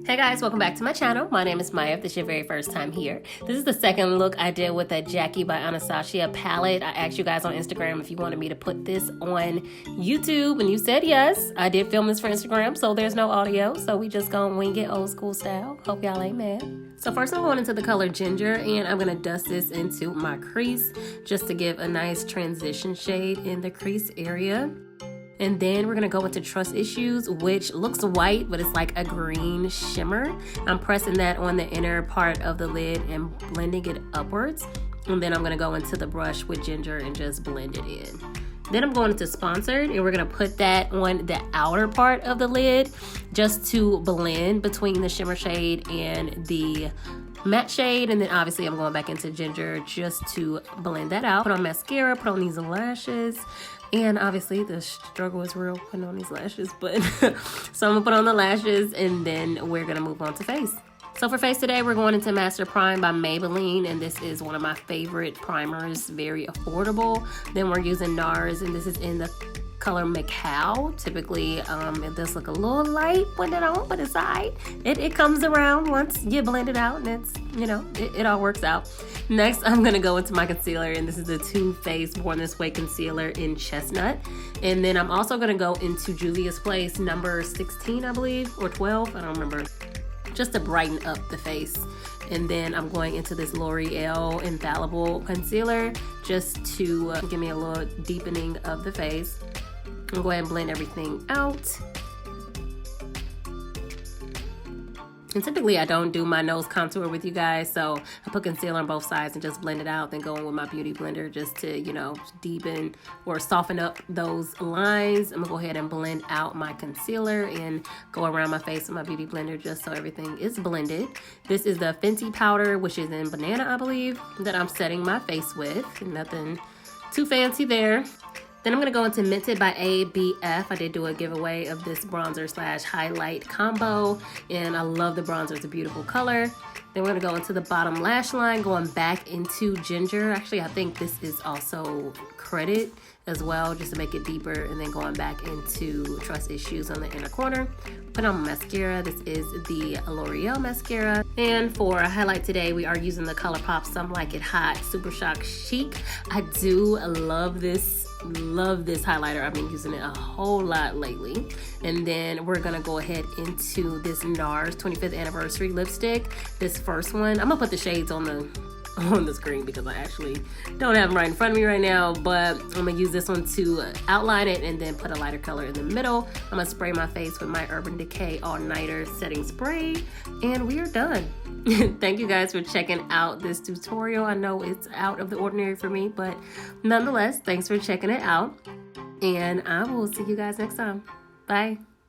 Hey guys, welcome back to my channel. My name is Maya. If this is your very first time here. This is the second look I did with a Jackie by Anastasia palette. I asked you guys on Instagram if you wanted me to put this on YouTube, and you said yes. I did film this for Instagram, so there's no audio, so we just gonna wing it old school style. Hope y'all ain't mad. So first I'm going into the color Ginger, and I'm gonna dust this into my crease just to give a nice transition shade in the crease area. And then we're gonna go into Trust Issues, which looks white, but it's like a green shimmer. I'm pressing that on the inner part of the lid and blending it upwards. And then I'm gonna go into the brush with Ginger and just blend it in. Then I'm going into Sponsored, and we're gonna put that on the outer part of the lid just to blend between the shimmer shade and the matte shade. And then obviously I'm going back into Ginger just to blend that out. Put on mascara, put on these lashes. And obviously the struggle is real putting on these lashes, but so I'm gonna put on the lashes and then we're gonna move on to face. So for face today, we're going into Master Prime by Maybelline, and this is one of my favorite primers, very affordable. Then we're using NARS, and this is in the color Macao. Typically, it does look a little light when it on, but it's alright. It comes around once you blend it out, and it's, you know, it all works out. Next, I'm gonna go into my concealer, and this is the Too Faced Born This Way concealer in Chestnut. And then I'm also gonna go into Juvia's Place number 16, I believe, or 12, I don't remember, just to brighten up the face. And then I'm going into this L'Oreal Infallible concealer just to give me a little deepening of the face. I'm going to go ahead and blend everything out. And typically I don't do my nose contour with you guys, so I put concealer on both sides and just blend it out, then go in with my beauty blender just to, you know, deepen or soften up those lines. I'm gonna go ahead and blend out my concealer and go around my face with my beauty blender just so everything is blended. This is the Fenty powder, which is in Banana, I believe, that I'm setting my face with. Nothing too fancy there. Then I'm going to go into Minted by ABH. I did do a giveaway of this bronzer slash highlight combo, and I love the bronzer. It's a beautiful color. Then we're going to go into the bottom lash line, going back into Ginger. Actually, I think this is also Credit as well, just to make it deeper, and then going back into Trust Issues on the inner corner. Put on mascara. This is the L'Oreal mascara. And for a highlight today, we are using the ColourPop Some Like It Hot Super Shock Chic. I do love this highlighter. I've been using it a whole lot lately. And then we're gonna go ahead into this NARS 25th anniversary lipstick. This first one, I'm gonna put the shades on the screen because I actually don't have them right in front of me right now, but I'm gonna use this one to outline it and then put a lighter color in the middle. I'm gonna spray my face with my Urban Decay All Nighter setting spray, and we are done. Thank you guys for checking out this tutorial. I know it's out of the ordinary for me, but nonetheless, thanks for checking it out, and I will see you guys next time. Bye.